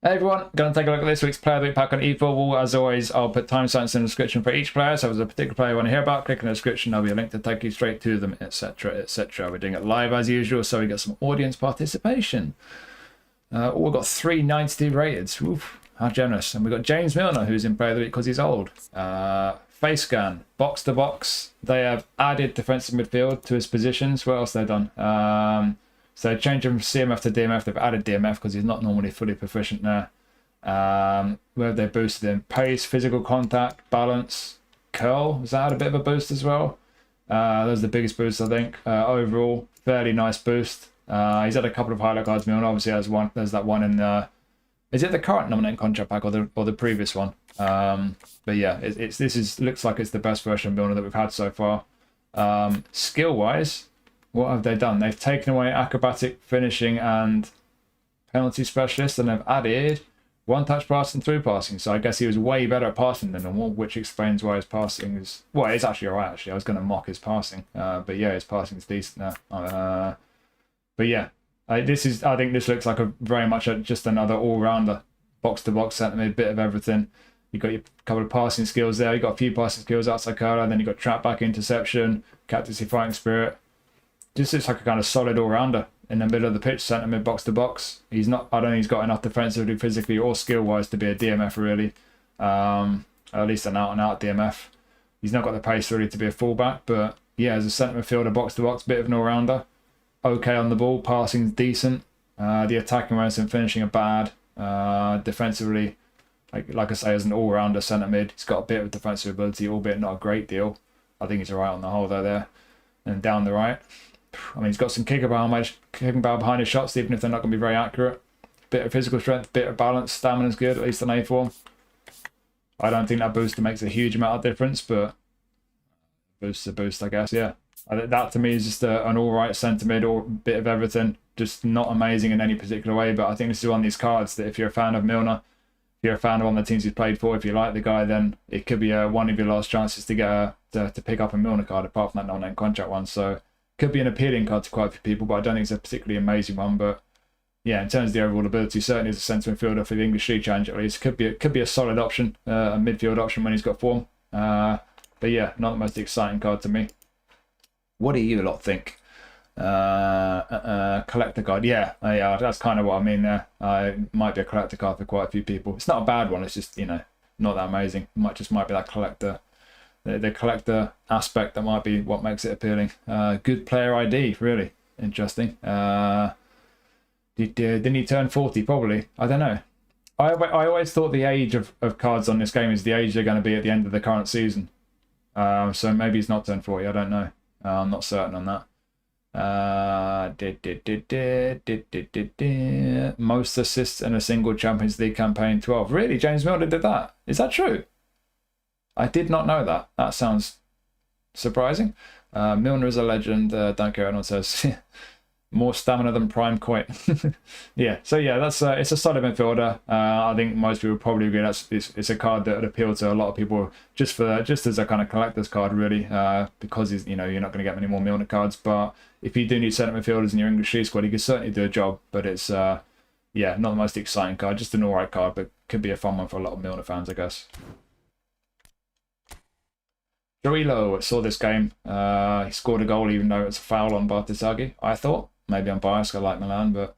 Hey everyone, going to take a look at this week's Player of the Week pack on eFootball. As always, I'll put timestamps in the description for each player, so if there's a particular player you want to hear about, click in the description, there'll be a link to take you straight to them, etc, etc. We're doing it live as usual, so we get some audience participation. We've got 392 rated. Oof, how generous. And we've got James Milner, who's in Player of the Week because he's old. Face scan, box to box. They have added defensive midfield to his positions. What else they've done? So change him from CMF to DMF. They've added DMF because he's not normally fully proficient there. Where have they boosted him? Pace, physical contact, balance, curl. Has that had a bit of a boost as well? Those are the biggest boosts, I think. Overall, fairly nice boost. He's had a couple of highlight cards. Milner obviously has one. There's that one in is it the current nominating contract pack or the previous one? But yeah, looks like it's the best version of Milner that we've had so far. Skill wise, what have they done? They've taken away acrobatic, finishing, and penalty specialist, and they've added one-touch passing, through passing. So I guess he was way better at passing than normal, which explains why his passing is... Well, it's actually alright, actually. I was going to mock his passing. But yeah, his passing is decent now. But yeah, I think this looks like very much just another all-rounder. Box-to-box centre mid, bit of everything. You've got your couple of passing skills there. You've got a few passing skills outside curler. Then you've got trap back, interception, captaincy, fighting spirit. Just looks like a kind of solid all-rounder in the middle of the pitch, centre mid, box to box. I don't think he's got enough defensively, physically, or skill-wise to be a DMF really. At least an out-and-out DMF. He's not got the pace really to be a fullback, but yeah, as a centre midfielder, box to box, bit of an all-rounder. Okay on the ball, passing's decent. The attacking runs and finishing are bad. Defensively, like I say, as an all-rounder centre mid, he's got a bit of defensive ability, albeit not a great deal. I think he's alright on the whole though there. And down the right, I mean, he's got some kicking power behind his shots, even if they're not going to be very accurate. Bit of physical strength, bit of balance, stamina's good, at least on A form. I don't think that booster makes a huge amount of difference, but boost's a boost, I guess, yeah. That to me is just an alright centre mid, or bit of everything. Just not amazing in any particular way, but I think this is one of these cards that if you're a fan of Milner, if you're a fan of one of the teams he's played for, if you like the guy, then it could be one of your last chances to get to pick up a Milner card, apart from that non-name contract one. So could be an appealing card to quite a few people, but I don't think it's a particularly amazing one. But yeah, in terms of the overall ability, certainly as a centre midfielder for the English League Challenge at least, could be a solid option, a midfield option when he's got form. But yeah, not the most exciting card to me. What do you lot think? Collector card, yeah, that's kind of what I mean there. It might be a collector card for quite a few people. It's not a bad one, it's just, not that amazing. Might be that collector, the collector aspect that might be what makes it appealing. Good player ID, really interesting. Didn't he turn 40? Probably, I don't know. I always thought the age of cards on this game is the age they're going to be at the end of the current season. So maybe he's not turned 40, I don't know. I'm not certain on that. Most assists in a single Champions League campaign, 12. Really? James Milner did that? Is that true? I did not know that. That sounds surprising. Milner is a legend. Don't care what anyone says. More stamina than Prime Coit. Yeah, so yeah, that's it's a solid midfielder. I think most people probably agree it's a card that would appeal to a lot of people just as a kind of collector's card, really, because you're not going to get many more Milner cards. But if you do need centre midfielders in your English League squad, he could certainly do a job. But it's yeah, not the most exciting card, just an alright card, but could be a fun one for a lot of Milner fans, I guess. Troilo saw this game. He scored a goal even though it's a foul on Bartisagi, I thought. Maybe I'm biased, I like Milan, but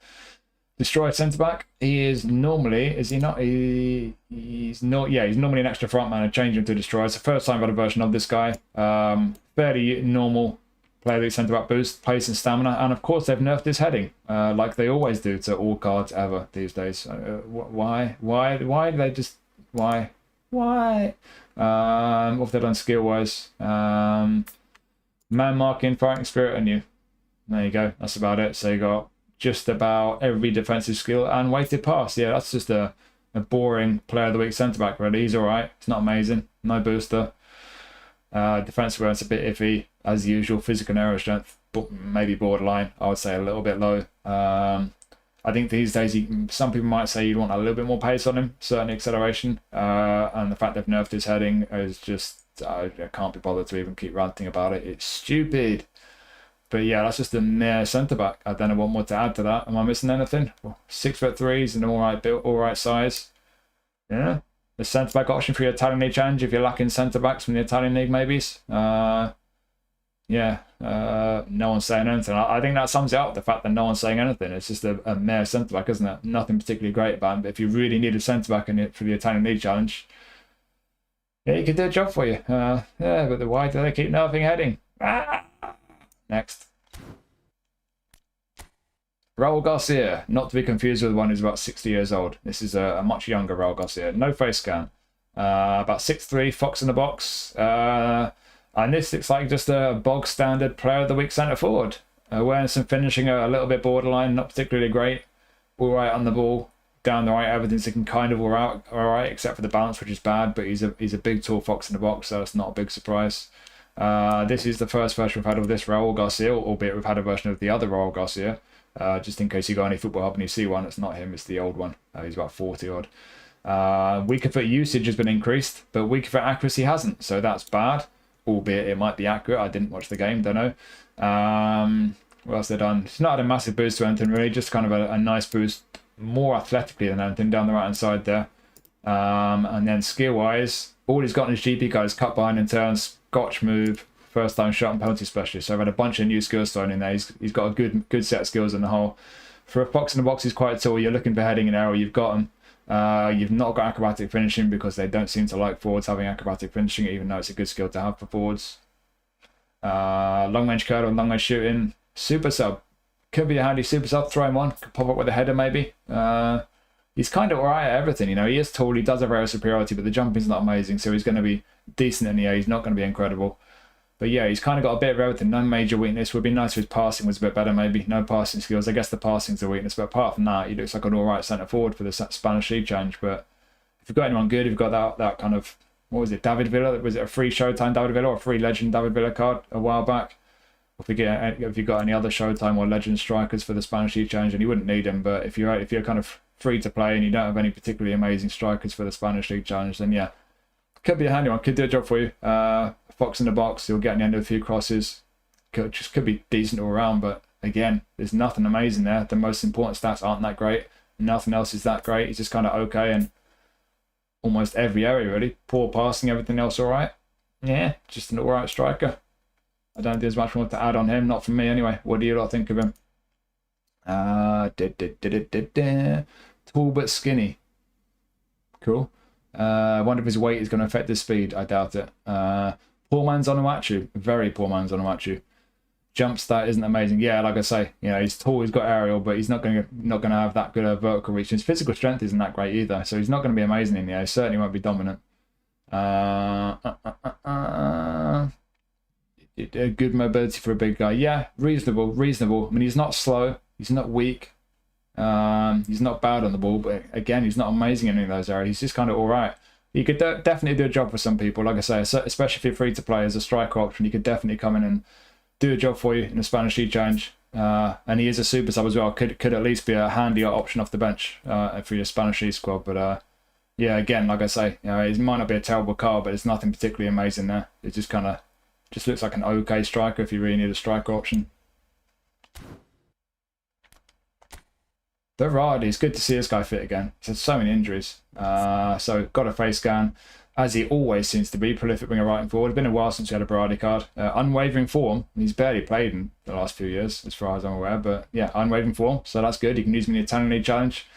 destroyed centre-back. He is normally, is he not? He's not, yeah, he's normally an extra front man and change him to destroy. It's the first time I've got a version of this guy. Fairly normal player that centre-back boost, pace and stamina, and of course they've nerfed his heading, like they always do to all cards ever these days. Why do they just, why? What have they done skill-wise? Man marking, fighting spirit, and you. There you go, that's about it. So you got just about every defensive skill and weighted pass. Yeah, that's just a boring player of the week centre back, really. He's alright. It's not amazing. No booster. Defensive awareness a bit iffy, as usual. Physical and aero strength, maybe borderline. I would say a little bit low. I think these days, some people might say you'd want a little bit more pace on him, certainly acceleration. And the fact they've nerfed his heading is just, I can't be bothered to even keep ranting about it. It's stupid. But yeah, that's just a mere centre-back. I don't know what more to add to that. Am I missing anything? Well, 6'3", he's an alright build, alright size. Yeah. The centre-back option for your Italian League challenge if you're lacking centre-backs from the Italian League maybes. Yeah, no one's saying anything. I think that sums it up, the fact that no one's saying anything. It's just a mere centre-back, isn't it? Nothing particularly great about him. But if you really need a centre-back in it for the Italian League challenge, yeah, he could do a job for you. Yeah, but why do they keep nerfing heading? Next. Raúl García, not to be confused with the one who's about 60 years old. This is a much younger Raúl García. No face scan. About 6'3", fox in the box. And this looks like just a bog standard player of the week centre forward. Awareness and finishing are a little bit borderline, not particularly great. All right on the ball, down the right, everything's looking kind of all right, except for the balance, which is bad. But he's a big, tall fox in the box, so it's not a big surprise. This is the first version we've had of this Raúl García, albeit we've had a version of the other Raúl García. Just in case you go on eFootball Hub and you see one, it's not him, it's the old one. He's about 40 odd. Weaker foot usage has been increased, but weaker foot accuracy hasn't, so that's bad. Albeit it might be accurate. I didn't watch the game, don't know. What else they've done? It's not had a massive boost to anything really, just kind of a nice boost, more athletically than anything down the right hand side there. And then skill wise, all he's got in his GP card is cut behind and turns, scotch move, first time shot and penalty specialist. So I've had a bunch of new skills thrown in there. He's got a good set of skills in the whole. For a fox in the box, he's quite tall. You're looking for heading and arrow, you've got him. You've not got acrobatic finishing because they don't seem to like forwards having acrobatic finishing, even though it's a good skill to have for forwards. Long range curl and long range shooting. Super sub. Could be a handy super sub. Throw him on. Could pop up with a header maybe. He's kind of alright at everything. You know, he is tall. He does have aerial superiority, but the jumping's not amazing. So he's going to be decent in the air. He's not going to be incredible. But yeah, he's kind of got a bit of everything. No major weakness. Would be nice if his passing was a bit better maybe. No passing skills. I guess the passing's a weakness. But apart from that, he looks like an alright centre forward for the Spanish League challenge. But if you've got anyone good, you've got that kind of, what was it, David Villa? Was it a free Showtime David Villa or a free Legend David Villa card a while back? If you've got any other Showtime or Legend strikers for the Spanish League challenge, and you wouldn't need them. But if you're kind of free to play and you don't have any particularly amazing strikers for the Spanish League challenge, then yeah, could be a handy one. Could do a job for you. Fox in the box, you'll get in the end of a few crosses. Could be decent all around, but again, there's nothing amazing there. The most important stats aren't that great. Nothing else is that great. He's just kind of okay in almost every area really. Poor passing, everything else all right. Yeah, just an all right striker. I don't think there's much more to add on him, not from me anyway. What do you lot think of him? Tall but skinny. Cool. I wonder if his weight is going to affect his speed. I doubt it. Poor man's Onuachu. Very poor man's Onuachu. Jump stat isn't amazing. Yeah, like I say, you know, he's tall, he's got aerial, but he's not going to have that good a vertical reach. His physical strength isn't that great either, so he's not going to be amazing in the air. He certainly won't be dominant. Good mobility for a big guy. Yeah, reasonable. I mean, he's not slow. He's not weak. He's not bad on the ball, but again, he's not amazing in any of those areas. He's just kind of all right. You could definitely do a job for some people. Like I say, especially if you're free to play as a striker option, you could definitely come in and do a job for you in the Spanish League challenge. And he is a super sub as well. Could at least be a handier option off the bench for your Spanish League squad. But yeah, again, like I say, you know, it might not be a terrible card, but there's nothing particularly amazing there. It just looks like an okay striker if you really need a striker option. Berardi, it's good to see this guy fit again. He's had so many injuries. So got a face scan, as he always seems to be, prolific winger right and forward. It's been a while since we had a Berardi card. Unwavering form. He's barely played in the last few years, as far as I'm aware. But yeah, unwavering form, so that's good. You can use him in the Italian League challenge.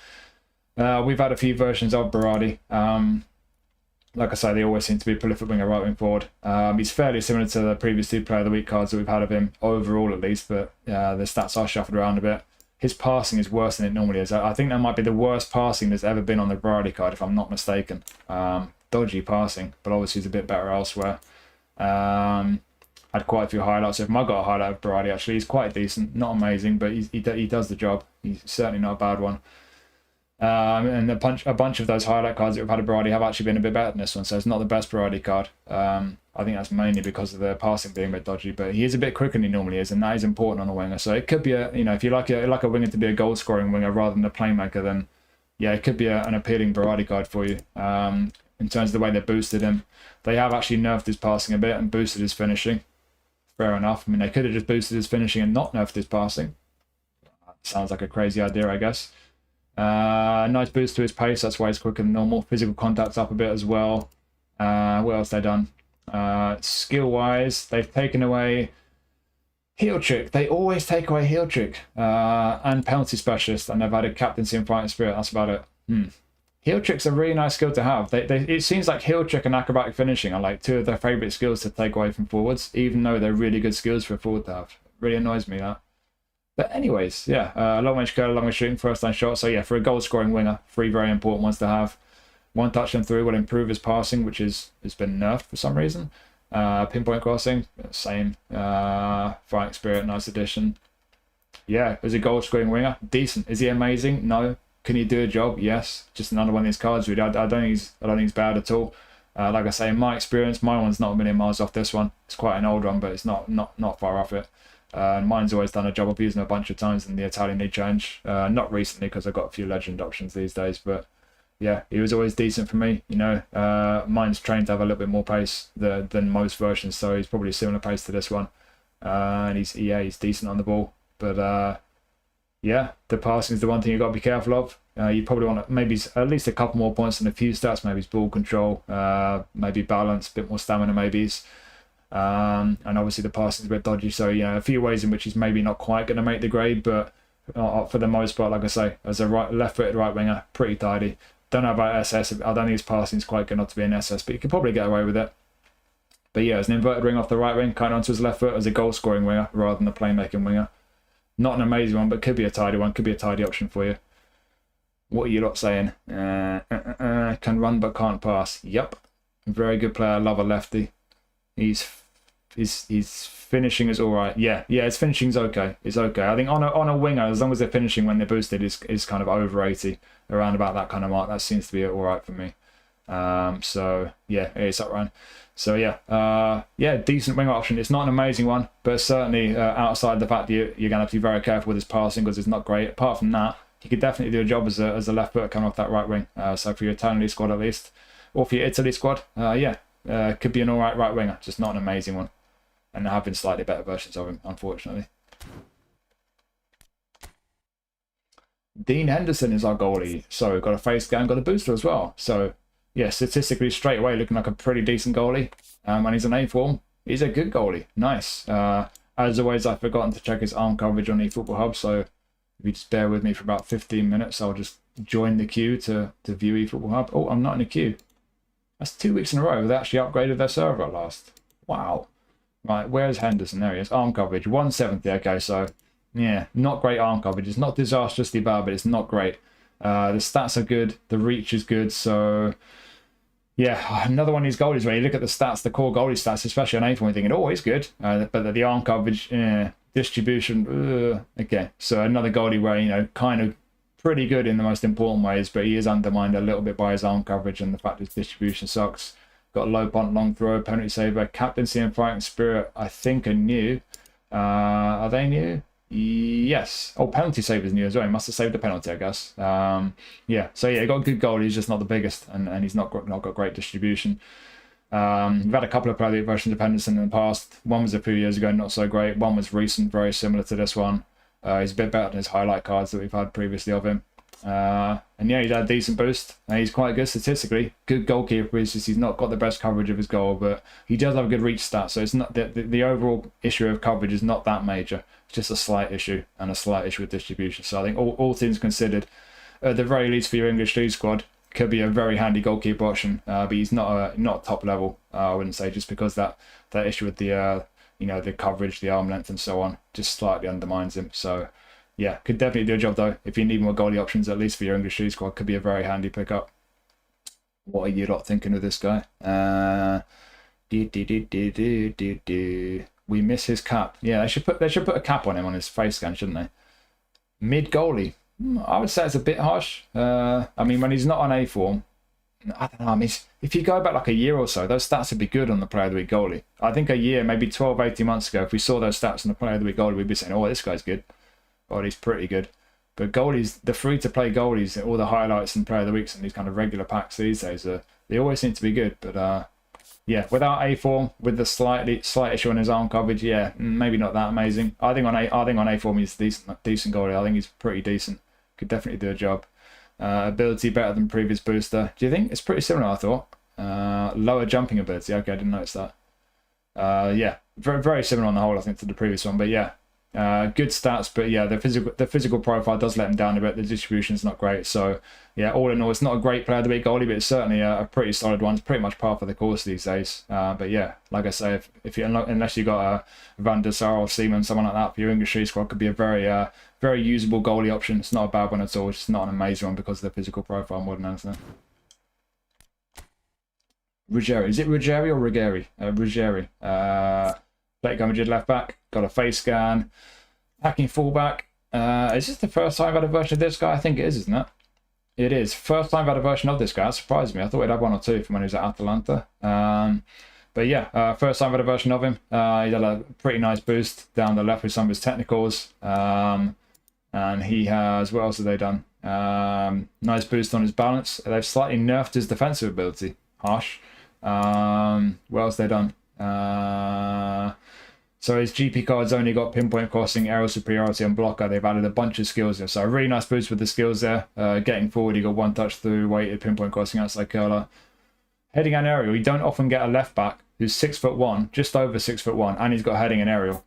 We've had a few versions of Berardi. Like I say, they always seem to be prolific winger right wing forward. He's fairly similar to the previous two Player of the Week cards that we've had of him, overall at least, but the stats are shuffled around a bit. His passing is worse than it normally is. I think that might be the worst passing that's ever been on the Berardi card, if I'm not mistaken. Dodgy passing, but obviously he's a bit better elsewhere. Had quite a few highlights. If I got a highlight of Berardi, actually, he's quite decent. Not amazing, but he does the job. He's certainly not a bad one. And a bunch of those highlight cards that we've had of Berardi have actually been a bit better than this one, so it's not the best Berardi card. I think that's mainly because of the passing being a bit dodgy, but he is a bit quicker than he normally is, and that is important on a winger. So it could be if you like a winger to be a goal scoring winger rather than a playmaker, then yeah, it could be an appealing Berardi card for you. In terms of the way they boosted him, they have actually nerfed his passing a bit and boosted his finishing. fair enough. I mean, they could have just boosted his finishing and not nerfed his passing. Sounds like a crazy idea, I guess. Nice boost to his pace. That's why he's quicker than normal. Physical contact's up a bit as well. What else they done? Skill-wise, they've taken away heel trick. They always take away heel trick and penalty specialist, and they've added captaincy and fighting spirit. That's about it. Heel trick's a really nice skill to have. It seems like heel trick and acrobatic finishing are like two of their favourite skills to take away from forwards, even though they're really good skills for a forward to have. It really annoys me, that. But anyways, yeah, long range curler, long range shooting, first line shot. So yeah, for a goal scoring winger, 3 very important ones to have. 1 touch and through will improve his passing, which has been nerfed for some reason. Pinpoint crossing, same. Fighting spirit, nice addition. Yeah, as a goal scoring winger, decent. Is he amazing? No. Can he do a job? Yes. Just another one of these cards. Really. I don't think he's bad at all. Like I say, in my experience, my one's not a million miles off this one. It's quite an old one, but it's not far off it. Mine's always done a job of using it a bunch of times in the Italian League Challenge. Not recently, because I've got a few legend options these days, but yeah, he was always decent for me. You know, mine's trained to have a little bit more pace than most versions, so he's probably similar pace to this one. And he's decent on the ball, but yeah, the passing is the one thing you've got to be careful of. You probably want maybe at least a couple more points and a few stats. Maybe his ball control, maybe balance, a bit more stamina, maybe. And obviously the passing's a bit dodgy, so you know, a few ways in which he's maybe not quite going to make the grade, but for the most part, like I say, as a left-footed right winger, pretty tidy. Don't know about SS. I don't think his passing's quite good not to be an SS, but you could probably get away with it. But yeah, as an inverted ring off the right wing, kind of onto his left foot as a goal-scoring winger rather than a playmaking winger. Not an amazing one, but could be a tidy one. Could be a tidy option for you. What are you lot saying? Can run but can't pass. Yep. Very good player. Love a lefty. His finishing is all right. Yeah, his finishing's okay. It's okay. I think on a winger, as long as they're finishing when they're boosted, is kind of over 80, around about that kind of mark. That seems to be all right for me. So yeah, it's up round. So yeah, decent wing option. It's not an amazing one, but certainly outside the fact that you're going to have to be very careful with his passing because it's not great. Apart from that, he could definitely do a job as a left footer coming off that right wing. So for your Italian League squad at least, or for your Italy squad, could be an all right winger, just not an amazing one. And there have been slightly better versions of him, unfortunately. Dean Henderson is our goalie. So got a face scan, got a booster as well. So yeah, statistically straight away looking like a pretty decent goalie. When he's in A form, he's a good goalie. Nice. As always, I've forgotten to check his arm coverage on eFootball Hub. So if you just bear with me for about 15 minutes, I'll just join the queue to view eFootball Hub. Oh, I'm not in a queue. That's 2 weeks in a row. They actually upgraded their server at last. Wow. Right, where's Henderson? There he is. Arm coverage, 170. Okay, so yeah, not great arm coverage. It's not disastrously bad, but it's not great. The stats are good. The reach is good. So yeah, another one of these goalies where you look at the stats, the core goalie stats, especially on A form, you're thinking, oh, he's good. But the arm coverage, distribution, okay. So another goalie where, you know, kind of pretty good in the most important ways, but he is undermined a little bit by his arm coverage and the fact his distribution sucks. Got a low punt, long throw, penalty saver, captaincy and fighting spirit, I think are new. Are they new? Yes. Oh, penalty saver is new as well. He must have saved the penalty, I guess. Yeah. So yeah, he got a good goal. He's just not the biggest, and he's not got great distribution. We've had a couple of Pro League versions of Henderson in the past. One was a few years ago, not so great. One was recent, very similar to this one. He's a bit better than his highlight cards that we've had previously of him. And yeah, he's had a decent boost. He's quite good statistically. Good goalkeeper. It's just he's not got the best coverage of his goal, but he does have a good reach stat. So it's not the overall issue of coverage is not that major. It's just a slight issue and a slight issue with distribution. So I think all things considered, at the very least for your English League squad, could be a very handy goalkeeper option. But he's not top level. I wouldn't say, just because that issue with the the coverage, the arm length, and so on, just slightly undermines him. So yeah, could definitely do a job though. If you need more goalie options, at least for your English League squad, could be a very handy pickup. What are you lot thinking of this guy? We miss his cap. Yeah, they should put a cap on him on his face scan, shouldn't they? Mid goalie. I would say it's a bit harsh. I mean, when he's not on A form, I don't know. I mean, if you go back like a year or so, those stats would be good on the Player of the Week goalie. I think a year, maybe 12, 18 months ago, if we saw those stats on the Player of the Week goalie, we'd be saying, oh, this guy's good. Oh, he's pretty good. But goalies, the free-to-play goalies, all the highlights and Player of the Weeks and these kind of regular packs these days, they always seem to be good. But yeah, without A form, with the slight issue on his arm coverage, yeah, maybe not that amazing. I think on A form he's decent goalie. I think he's pretty decent. Could definitely do a job. Ability better than previous booster. Do you think it's pretty similar? I thought. Lower jumping ability. Okay, I didn't notice that. Yeah, very similar on the whole, I think, to the previous one. But yeah, good stats. But yeah, the physical profile does let him down a bit. The distribution's not great. So yeah, all in all, it's not a great player of the week goalie, but it's certainly a pretty solid one. It's pretty much par for the course these days. But yeah, like I say, if you unless you got a Van der Sar or Seaman, someone like that for your English squad, could be a very usable goalie option. It's not a bad one at all. It's just not an amazing one because of the physical profile more than anything. Ruggeri. Is it Ruggeri or Ruggeri? Ruggeri. Plate Gummidge left back. Got a face scan. Hacking fullback. Is this the first time I've had a version of this guy? I think it is, isn't it? It is. First time I've had a version of this guy. That surprised me. I thought we'd have one or two from when he was at Atalanta. But yeah, first time I've had a version of him. He had a pretty nice boost down the left with some of his technicals. And he has, what else have they done? Nice boost on his balance. They've slightly nerfed his defensive ability. Harsh. What else have they done? So his GP card's only got pinpoint crossing, aerial superiority, and blocker. They've added a bunch of skills there. So a really nice boost with the skills there. Getting forward, he got one touch through, weighted, pinpoint crossing, outside curler. Heading and aerial, you don't often get a left back who's 6'1", just over 6'1", and he's got heading and aerial.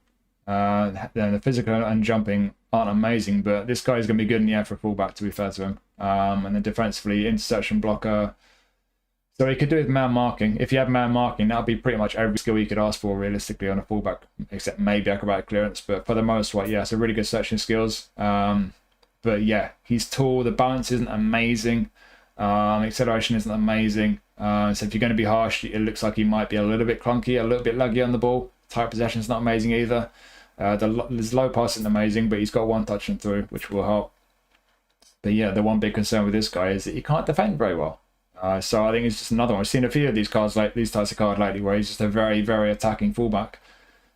Then the physical and jumping aren't amazing, but this guy is going to be good in the air for a fullback, to be fair to him. And then defensively, interception, blocker. So he could do with man marking. If you have man marking, that would be pretty much every skill you could ask for realistically on a fullback, except maybe acrobatic clearance. But for the most part, yeah, it's a really good section skills. But yeah, he's tall. The balance isn't amazing. Acceleration isn't amazing. So if you're going to be harsh, it looks like he might be a little bit clunky, a little bit laggy on the ball. Tight possession is not amazing either. His low pass isn't amazing, but he's got one touch and through, which will help. But yeah, the one big concern with this guy is that he can't defend very well. So I think it's just another one. I've seen a few of these cards, like these types of cards lately, where he's just a very, very attacking fullback.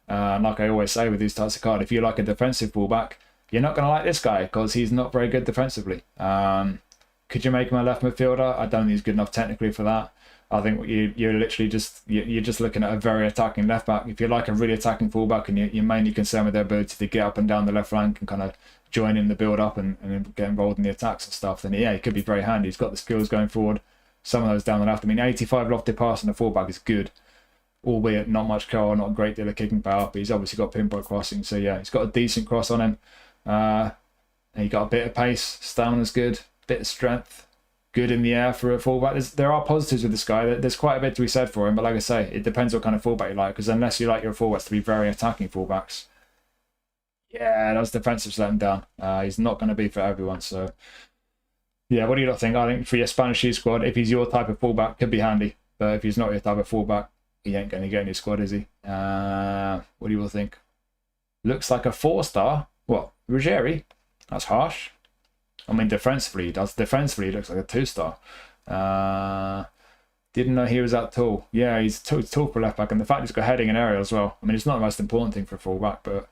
Like I always say with these types of cards, if you like a defensive fullback, you're not going to like this guy because he's not very good defensively. Could you make him a left midfielder? I don't think he's good enough technically for that. I think you're literally you're just looking at a very attacking left back. If you like a really attacking fullback and you're mainly concerned with their ability to get up and down the left flank and kind of join in the build up and get involved in the attacks and stuff, then yeah, he could be very handy. He's got the skills going forward. Some of those down the left. I mean, 85 lofted pass on the fullback is good, albeit not much curl, not a great deal of kicking power, but he's obviously got pinpoint crossing. So yeah, he's got a decent cross on him. And he got a bit of pace, stamina's good, bit of strength, good in the air for a fullback. There are positives with this guy. There's quite a bit to be said for him, but like I say, it depends what kind of fullback you like, because unless you like your fullbacks to be very attacking fullbacks, yeah, those defensives let him down. He's not going to be for everyone, so yeah, what do you lot think? I think for your Spanish youth squad, if he's your type of fullback, could be handy. But if he's not your type of fullback, he ain't going to get in your squad, is he? What do you all think? Looks like a 4-star. What? Ruggeri? That's harsh. I mean, defensively, he does. Defensively, he looks like a 2-star. Didn't know he was that tall. Yeah, he's tall for left back. And the fact he's got heading and aerial as well. I mean, it's not the most important thing for a fullback, but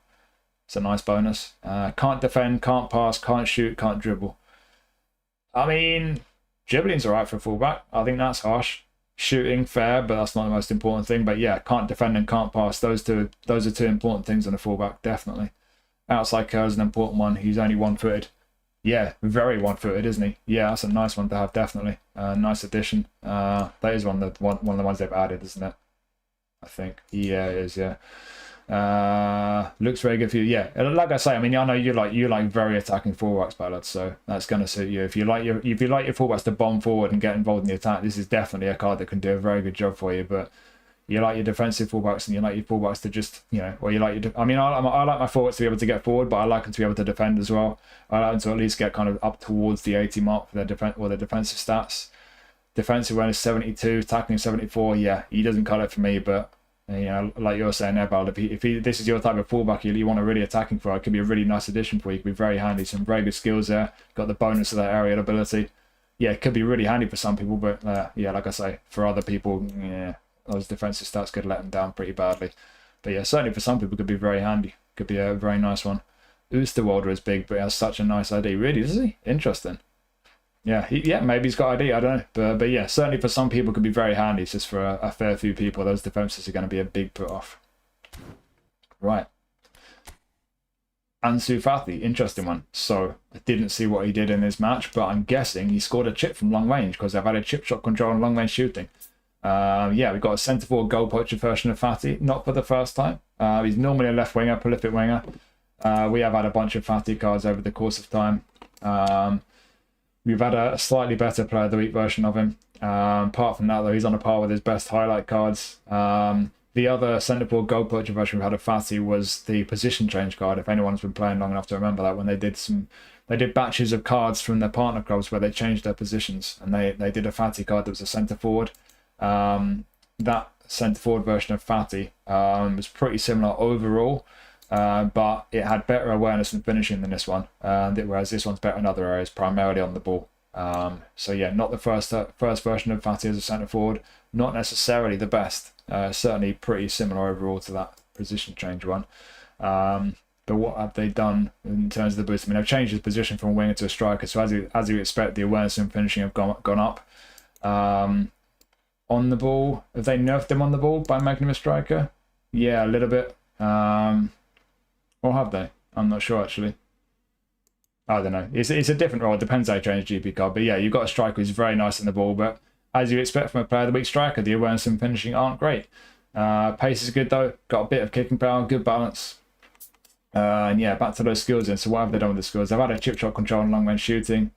it's a nice bonus. Can't defend, can't pass, can't shoot, can't dribble. I mean, dribbling's alright for a fullback. I think that's harsh. Shooting, fair, but that's not the most important thing. But yeah, can't defend and can't pass. Those are two important things on a fullback, definitely. Outside curl's an important one. He's only one-footed. Yeah, very one-footed, isn't he? Yeah, that's a nice one to have, definitely. Nice addition. That is one of the ones they've added, isn't it? I think. Yeah, it is, yeah. Looks very good for you. Yeah, like I say, I mean, I know you like very attacking fullbacks, Ballard, so that's going to suit you. If you like your fullbacks to bomb forward and get involved in the attack, this is definitely a card that can do a very good job for you. But you like your defensive fullbacks and you like your fullbacks to just, or you like your. I mean, I like my forwards to be able to get forward, but I like them to be able to defend as well. I like them to at least get kind of up towards the 80 mark for their defensive stats. Defensive awareness 72, tackling 74. Yeah, he doesn't cut it for me, but. Like you're saying there, Bal, if this is your type of fullback you want a really attacking for, it could be a really nice addition for you. It could be very handy. Some very good skills there. Got the bonus of that aerial ability. Yeah, it could be really handy for some people, but yeah, like I say, for other people, yeah, those defensive stats could let them down pretty badly. But yeah, certainly for some people, it could be very handy. Could be a very nice one. Oosterwolder is big, but he has such a nice ID. Really, does he? Interesting. Yeah, yeah, maybe he's got ID, I don't know. But yeah, certainly for some people could be very handy. It's just for a fair few people, those defenses are going to be a big put off. Right. Ansu Fati, interesting one. So I didn't see what he did in his match, but I'm guessing he scored a chip from long range because they've had a chip shot control and long range shooting. Yeah, we've got a centre forward goal poacher version of Fati, not for the first time. He's normally a left winger, prolific winger. We have had a bunch of Fati cards over the course of time. We've had a slightly better player of the week version of him. Apart from that, though, he's on a par with his best highlight cards. The other centre forward goal poacher version we had of Fati was the position change card. If anyone's been playing long enough to remember that, when they did batches of cards from their partner clubs where they changed their positions, and they did a Fati card that was a centre forward. That centre forward version of Fati was pretty similar overall. But it had better awareness and finishing than this one, whereas this one's better in other areas, primarily on the ball. So yeah, not the first version of Fati as a centre forward, not necessarily the best. Certainly pretty similar overall to that position change one. But what have they done in terms of the boost? I mean, they've changed his position from a winger to a striker, so as you expect, the awareness and finishing have gone up. On the ball, have they nerfed him on the ball by making him a striker? Yeah, a little bit. Or have they? I'm not sure, actually. I don't know. It's a different role. It depends how you change GP card. But yeah, you've got a striker who's very nice in the ball. But as you expect from a player of the week striker, the awareness and finishing aren't great. Pace is good, though. Got a bit of kicking power, good balance. And yeah, back to those skills in. So what have they done with the skills? They've added chip shot control and long range shooting.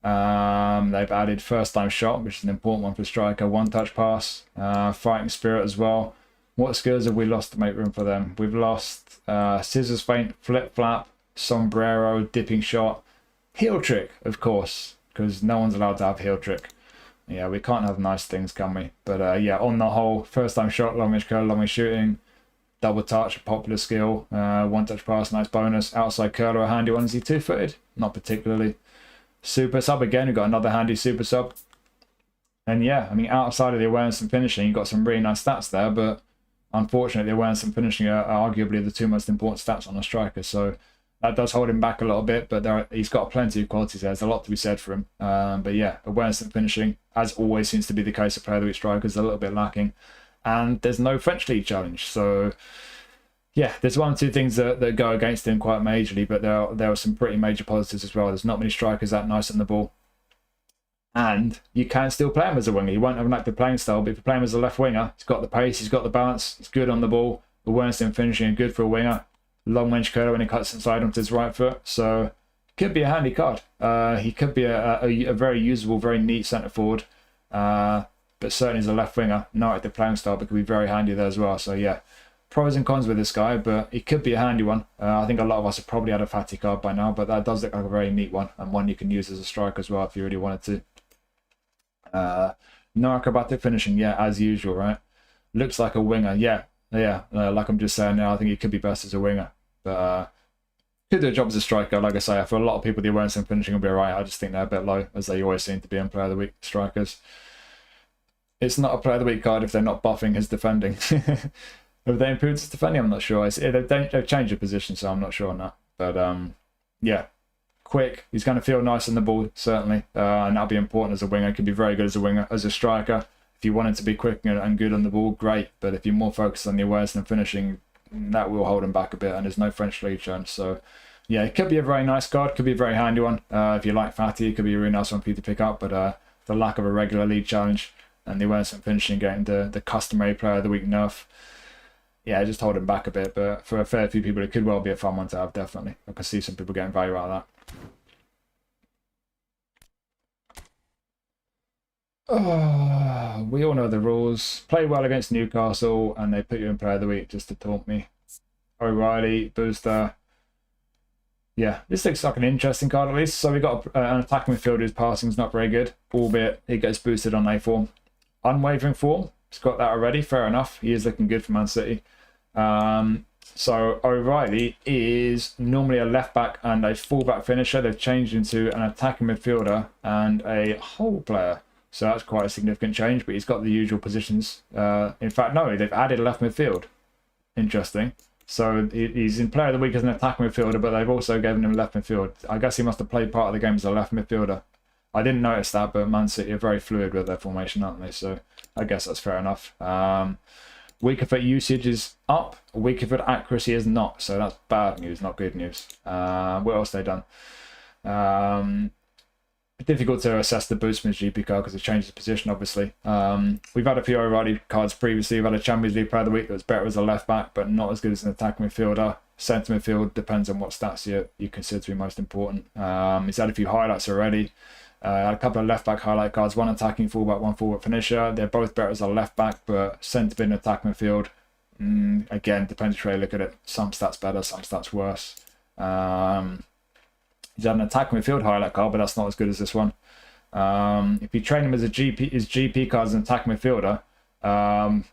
They've added first time shot, which is an important one for a striker. One touch pass. Fighting spirit as well. What skills have we lost to make room for them? We've lost scissors feint, flip flap, sombrero, dipping shot, heel trick, of course, because no one's allowed to have heel trick. Yeah, we can't have nice things, can we? But yeah, on the whole, first time shot, long range curl, long range shooting, double touch, popular skill, one touch pass, nice bonus. Outside curler, a handy one. Is he 2-footed? Not particularly. Super sub again, we've got another handy super sub. And yeah, I mean, outside of the awareness and finishing, you've got some really nice stats there, but unfortunately, the awareness and finishing are arguably the two most important stats on a striker, so that does hold him back a little bit, but he's got plenty of qualities there. There's a lot to be said for him. But yeah, awareness and finishing, as always seems to be the case of player of the week strikers, a little bit lacking. And there's no French League challenge, so yeah, there's one or two things that go against him quite majorly, but there are some pretty major positives as well. There's not many strikers that nice on the ball. And you can still play him as a winger. He won't have an active playing style, but if you play him as a left winger, he's got the pace, he's got the balance, he's good on the ball, awareness and finishing are good for a winger. Long range curler when he cuts inside onto his right foot. So could be a handy card. He could be a very usable, very neat centre forward. But certainly as a left winger, not active playing style, but could be very handy there as well. So yeah, pros and cons with this guy, but he could be a handy one. I think a lot of us have probably had a Fati card by now, but that does look like a very neat one, and one you can use as a striker as well if you really wanted to. No acrobatic finishing, yeah, as usual, right? Looks like a winger, yeah, like I'm just saying now, I think he could be best as a winger, but could do a job as a striker. Like I say, for a lot of people, the awareness and finishing will be alright. I just think they're a bit low, as they always seem to be in player of the week strikers. It's not a player of the week card if they're not buffing his defending. Have they improved his defending? I'm not sure. They've changed the position, so I'm not sure on that. But yeah. Quick, he's going to feel nice on the ball, certainly, and that'll be important as a winger. Could be very good as a winger, as a striker. If you want him to be quick and good on the ball, great. But if you're more focused on the awareness and finishing, that will hold him back a bit. And there's no French League challenge, so yeah, it could be a very nice card. Could be a very handy one. If you like Fati, it could be a really nice one for you to pick up. But the lack of a regular league challenge and the awareness and finishing getting the customary player of the week nerf, yeah, just hold him back a bit. But for a fair few people, it could well be a fun one to have. Definitely, I can see some people getting value out of that. Oh, we all know the rules. Play well against Newcastle and they put you in player of the week just to taunt me. O'Reilly, booster. Yeah, this looks like an interesting card at least. So we got an attacking midfielder whose passing is not very good, albeit he gets boosted on A form. Unwavering form, he's got that already, fair enough. He is looking good for Man City. So O'Reilly is normally a left back and a full back finisher. They've changed into an attacking midfielder and a hole player. So that's quite a significant change, but he's got the usual positions. In fact, no, they've added left midfield. Interesting. So he's in player of the week as an attacking midfielder, but they've also given him left midfield. I guess he must have played part of the game as a left midfielder. I didn't notice that, but Man City are very fluid with their formation, aren't they? So I guess that's fair enough. Weaker foot usage is up, weaker foot accuracy is not. So that's bad news, not good news. What else have they done? Difficult to assess the boost from his GP card because it changes position, obviously. We've had a few O'Reilly cards previously. We've had a Champions League Player of the Week that was better as a left back, but not as good as an attacking midfielder. Centre midfield depends on what stats you consider to be most important. He's had a few highlights already. A couple of left back highlight cards, one attacking fullback, one forward finisher. They're both better as a left back, but centre mid and attack midfield, again, depends which way you look at it. Some stats better, some stats worse. He's had an attacking midfield highlight card, but that's not as good as this one. If you train him as his GP card as an attacking midfielder,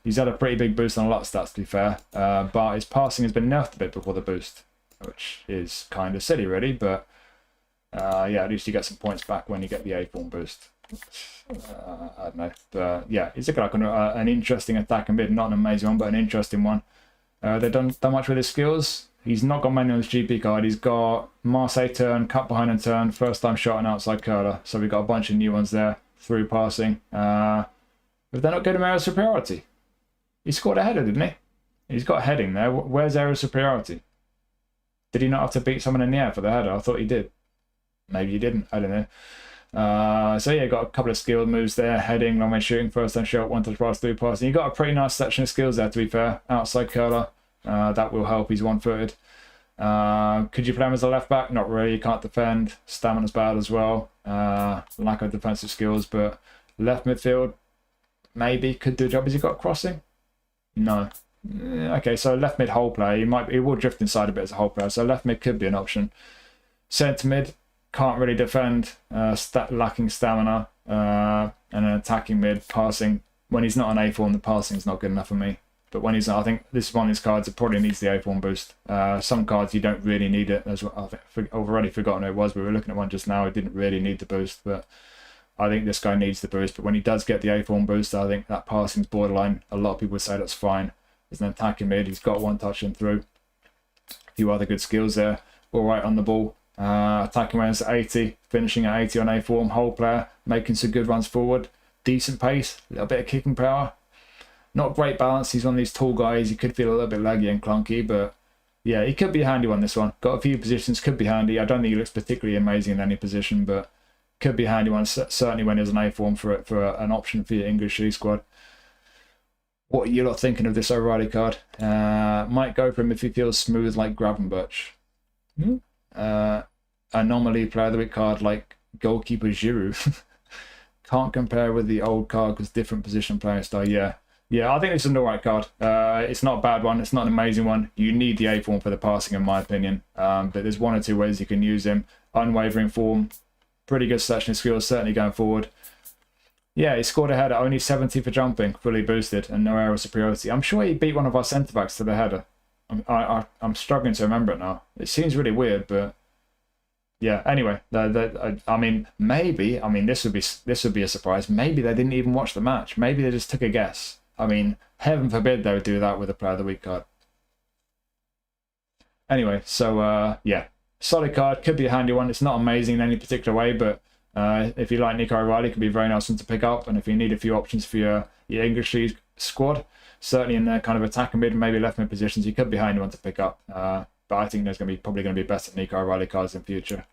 he's had a pretty big boost on a lot of stats, to be fair. But his passing has been nerfed a bit before the boost, which is kind of silly, really, but yeah, at least you get some points back when you get the A form boost. I don't know, but yeah, he's like an interesting attack and mid, not an amazing one, but an interesting one. They've done much with his skills. He's not got many on his GP card. He's got Marseille turn, cut behind and turn, first time shot and outside curler. So we've got a bunch of new ones there through passing. But they're not good at area superiority. He scored a header, didn't he? He's got heading there. Where's area superiority? Did he not have to beat someone in the air for the header? I thought he did. Maybe he didn't. I don't know. So yeah, got a couple of skilled moves there. Heading, long range shooting, first time shot, one touch pass, through passing. You got a pretty nice section of skills there, to be fair. Outside curler. That will help. He's one-footed. Could you play him as a left back? Not really. You can't defend. Stamina's bad as well. Lack of defensive skills, but left midfield maybe could do a job. Has he got crossing? No. Okay, so left mid hole player. He will drift inside a bit as a hole player. So left mid could be an option. Centre mid can't really defend. Lacking stamina. And an attacking mid passing. When he's not on A form, the passing is not good enough for me. But when he's, I think this is one of his cards that probably needs the A form boost. Some cards you don't really need it. As well. I've already forgotten who it was. We were looking at one just now. It didn't really need the boost, but I think this guy needs the boost. But when he does get the A form boost, I think that passing's borderline. A lot of people would say that's fine. There's an attacking mid. He's got one touch and through. A few other good skills there. All right on the ball. Attacking runs at 80, finishing at 80 on A form. Whole player, making some good runs forward. Decent pace, a little bit of kicking power. Not great balance. He's one of these tall guys. He could feel a little bit laggy and clunky, but yeah, he could be a handy one, this one. Got a few positions, could be handy. I don't think he looks particularly amazing in any position, but could be a handy one, certainly when there's an A form for an option for your English League squad. What are you lot thinking of this O'Reilly card? Might go for him if he feels smooth like Gravenberch. Anomaly Player of the Week card like Goalkeeper Giroud. Can't compare with the old card because different position playing style. Yeah, I think it's an alright card. It's not a bad one. It's not an amazing one. You need the A form for the passing, in my opinion. But there's one or two ways you can use him. Unwavering form, pretty good selection of skills, certainly going forward. Yeah, he scored a header, only 70 for jumping, fully boosted, and no aerial superiority. I'm sure he beat one of our centre backs to the header. I'm struggling to remember it now. It seems really weird, but yeah. Anyway, I mean, maybe. I mean, this would be a surprise. Maybe they didn't even watch the match. Maybe they just took a guess. I mean, heaven forbid they would do that with a Player of the Week card. Anyway, so yeah, solid card, could be a handy one. It's not amazing in any particular way, but if you like Nico O'Reilly, it could be a very nice one to pick up. And if you need a few options for your English League squad, certainly in their kind of attack and mid and maybe left mid positions, you could be a handy one to pick up. But I think there's probably going to be better Nico O'Reilly cards in future.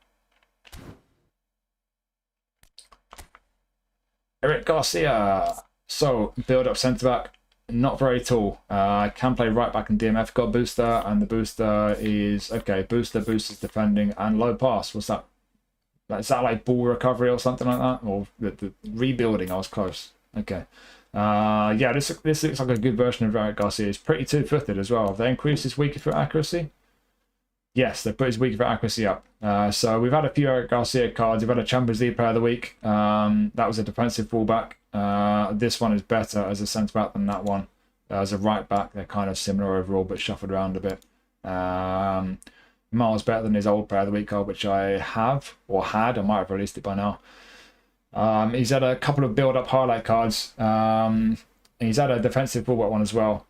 Raúl García. So, build up centre back, not very tall. Can play right back in DMF, got booster, and the booster is, okay, booster boosters defending and low pass. What's that? Is that like ball recovery or something like that? Or the rebuilding? I was close. Okay. Yeah, this looks like a good version of Raúl García. It's pretty two-footed as well. Have they increased his weaker foot accuracy? Yes, they put his weaker foot accuracy up. So we've had a few Raúl García cards. We've had a Champions League Player of the Week. That was a defensive fullback. This one is better as a centre back than that one. As a right back, they're kind of similar overall, but shuffled around a bit. Miles better than his old Player of the Week card, which I have or had. I might have released it by now. He's had a couple of build-up highlight cards. He's had a defensive fullback one as well.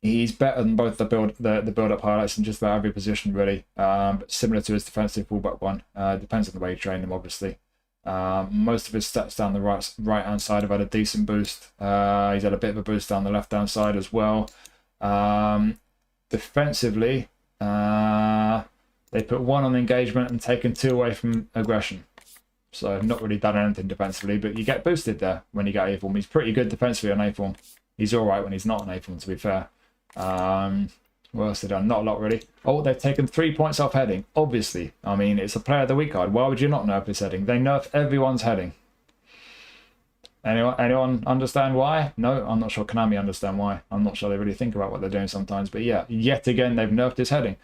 He's better than both the build-up highlights in just about every position, really. But similar to his defensive fullback one. Depends on the way you train him, obviously. Most of his stats down the right-hand side have had a decent boost. He's had a bit of a boost down the left-hand side as well. Defensively, they put 1 on engagement and taken 2 away from aggression. So not really done anything defensively, but you get boosted there when you get A form. He's pretty good defensively on A form. He's all right when he's not on A form, to be fair. What else have they done? Not a lot, really. Oh, they've taken 3 points off heading. Obviously. I mean, it's a player of the week card. Why would you not nerf his heading? They nerf everyone's heading. Anyone understand why? No, I'm not sure Konami understand why. I'm not sure they really think about what they're doing sometimes. But yeah, yet again, they've nerfed his heading.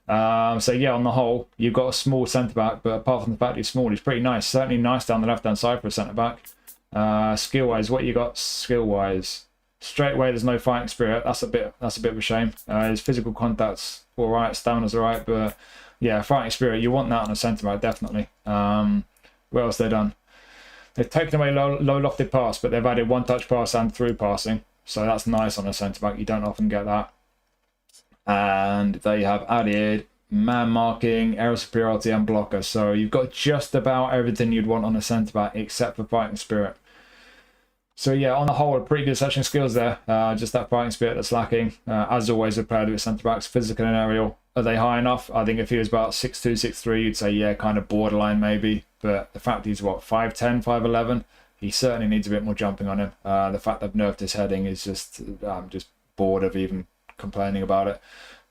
So yeah, on the whole, you've got a small centre-back, but apart from the fact he's small, he's pretty nice. Certainly nice down the left-hand side for a centre-back. Skill-wise, what you got skill-wise? Straight away, there's no fighting spirit. That's a bit of a shame. His physical contact's all right, stamina's all right, but yeah, fighting spirit, you want that on a centre-back, definitely. What else have they done? They've taken away low lofted pass, but they've added one-touch pass and through passing, so that's nice on a centre-back. You don't often get that. And they have added man marking, aerial superiority, and blocker. So you've got just about everything you'd want on a centre-back except for fighting spirit. So yeah, on the whole, a pretty good selection of skills there. Just that fighting spirit that's lacking. As always, with player with centre-backs, physical and aerial. Are they high enough? I think if he was about 6'2", 6'3", you'd say, yeah, kind of borderline maybe. But the fact he's, what, 5'10", 5'11", he certainly needs a bit more jumping on him. The fact they've nerfed his heading is just, I'm just bored of even complaining about it.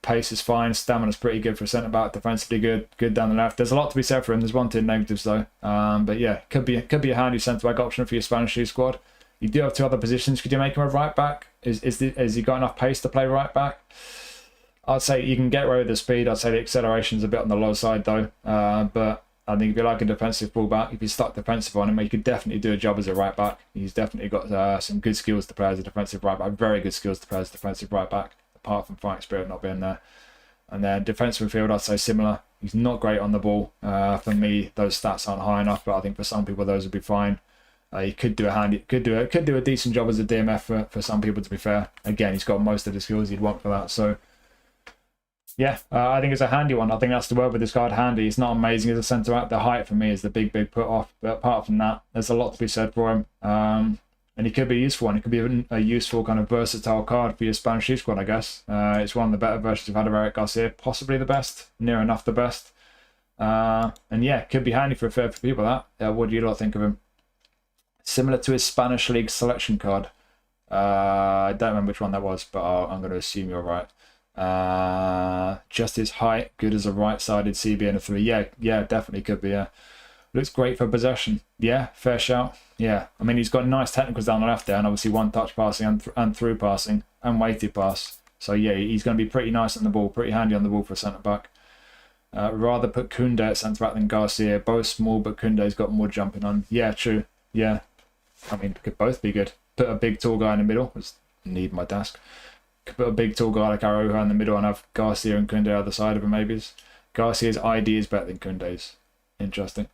Pace is fine. Stamina's pretty good for a centre-back. Defensively good down the left. There's a lot to be said for him. There's 1, 2 negatives, though. But yeah, could be a handy centre-back option for your Spanish League squad. You do have 2 other positions. Could you make him a right back? Has he got enough pace to play right back? I'd say you can get away with the speed. I'd say the acceleration's a bit on the low side, though. But I think if you like a defensive fullback, if you're stuck defensive on him, he could definitely do a job as a right back. He's definitely got some good skills to play as a defensive right back. Very good skills to play as a defensive right back, apart from fighting spirit not being there. And then defensive midfield, I'd say similar. He's not great on the ball. For me, those stats aren't high enough, but I think for some people those would be fine. He could do a decent job as a DMF for some people, to be fair. Again, he's got most of the skills you'd want for that. So yeah, I think it's a handy one. I think that's the word with this card, handy. He's not amazing as a centre-back. The height for me is the big put off. But apart from that, there's a lot to be said for him. And he could be a useful one. It could be a useful kind of versatile card for your Spanish League squad, I guess. It's one of the better versions we've had of Raúl García. Possibly the best. Near enough the best. And yeah, could be handy for a fair few people, that. What do you lot think of him? Similar to his Spanish League selection card. I don't remember which one that was, but I'm going to assume you're right. Just his height, good as a right-sided CB and a 3. Yeah, definitely could be. Looks great for possession. Yeah, fair shout. Yeah, I mean, he's got nice technicals down the left there, and obviously one-touch passing and through passing and weighted pass. So yeah, he's going to be pretty nice on the ball, pretty handy on the ball for a centre-back. Rather put Koundé at centre-back than Garcia. Both small, but Koundé's got more jumping on. Yeah, true. Yeah, I mean, could both be good. Put a big, tall guy in the middle. Just need my desk. Could put a big, tall guy like Aroha in the middle and have Garcia and Koundé either side of him, maybe. Garcia's ID is better than Koundé's. Interesting.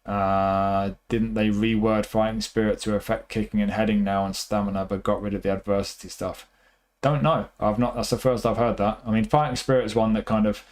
Didn't they reword fighting spirit to affect kicking and heading now and stamina, but got rid of the adversity stuff? Don't know. That's the first I've heard that. I mean, fighting spirit is one that kind of...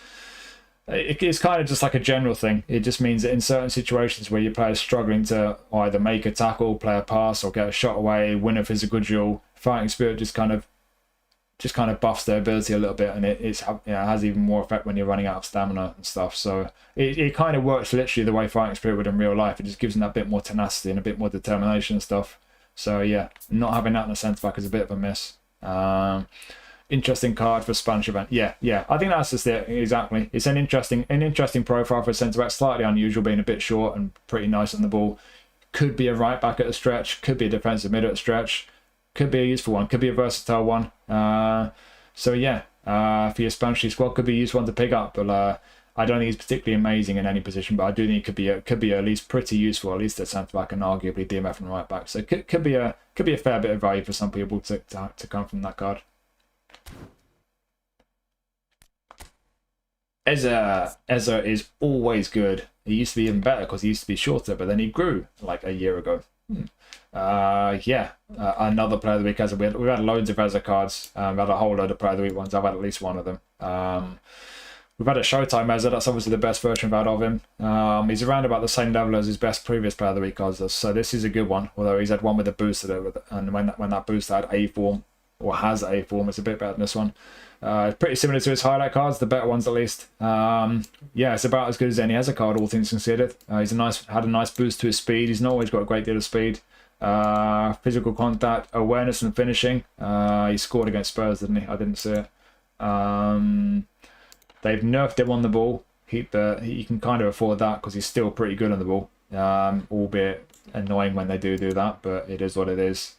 It's kind of just like a general thing. It just means that in certain situations where your player's struggling to either make a tackle, play a pass, or get a shot away, win a physical duel, fighting spirit just kind of buffs their ability a little bit, and it has even more effect when you're running out of stamina and stuff. So it kind of works literally the way fighting spirit would in real life. It just gives them that bit more tenacity and a bit more determination and stuff. So yeah, not having that in a centre back is a bit of a miss. Interesting card for Spanish event. Yeah. I think that's just it. Exactly. It's an interesting profile for a centre back. Slightly unusual, being a bit short and pretty nice on the ball. Could be a right back at a stretch. Could be a defensive mid at a stretch. Could be a useful one. Could be a versatile one. So yeah, for your Spanish League squad, could be a useful one to pick up. But I don't think he's particularly amazing in any position. But I do think it could be at least pretty useful, at least at centre back and arguably DMF and right back. So it could be a fair bit of value for some people to come from that card. Eze is always good. He used to be even better because he used to be shorter, but then he grew like a year ago. Another player of the week. We've had loads of Eze cards. We've had a whole load of player of the week ones. I've had at least one of them. We've had a Showtime Eze. That's obviously the best version we've had of him. He's around about the same level as his best previous player of the week cards. So this is a good one. Although he's had one with a booster, and when that booster had A form or has A form, it's a bit better than this one. It's pretty similar to his highlight cards, the better ones at least. It's about as good as any Eze card, all things considered. He's had a nice boost to his speed. He's not always got a great deal of speed. Physical contact, awareness, and finishing. He scored against Spurs, didn't he? I didn't see it. They've nerfed him on the ball. He can kind of afford that because he's still pretty good on the ball, albeit annoying when they do that, but it is what it is.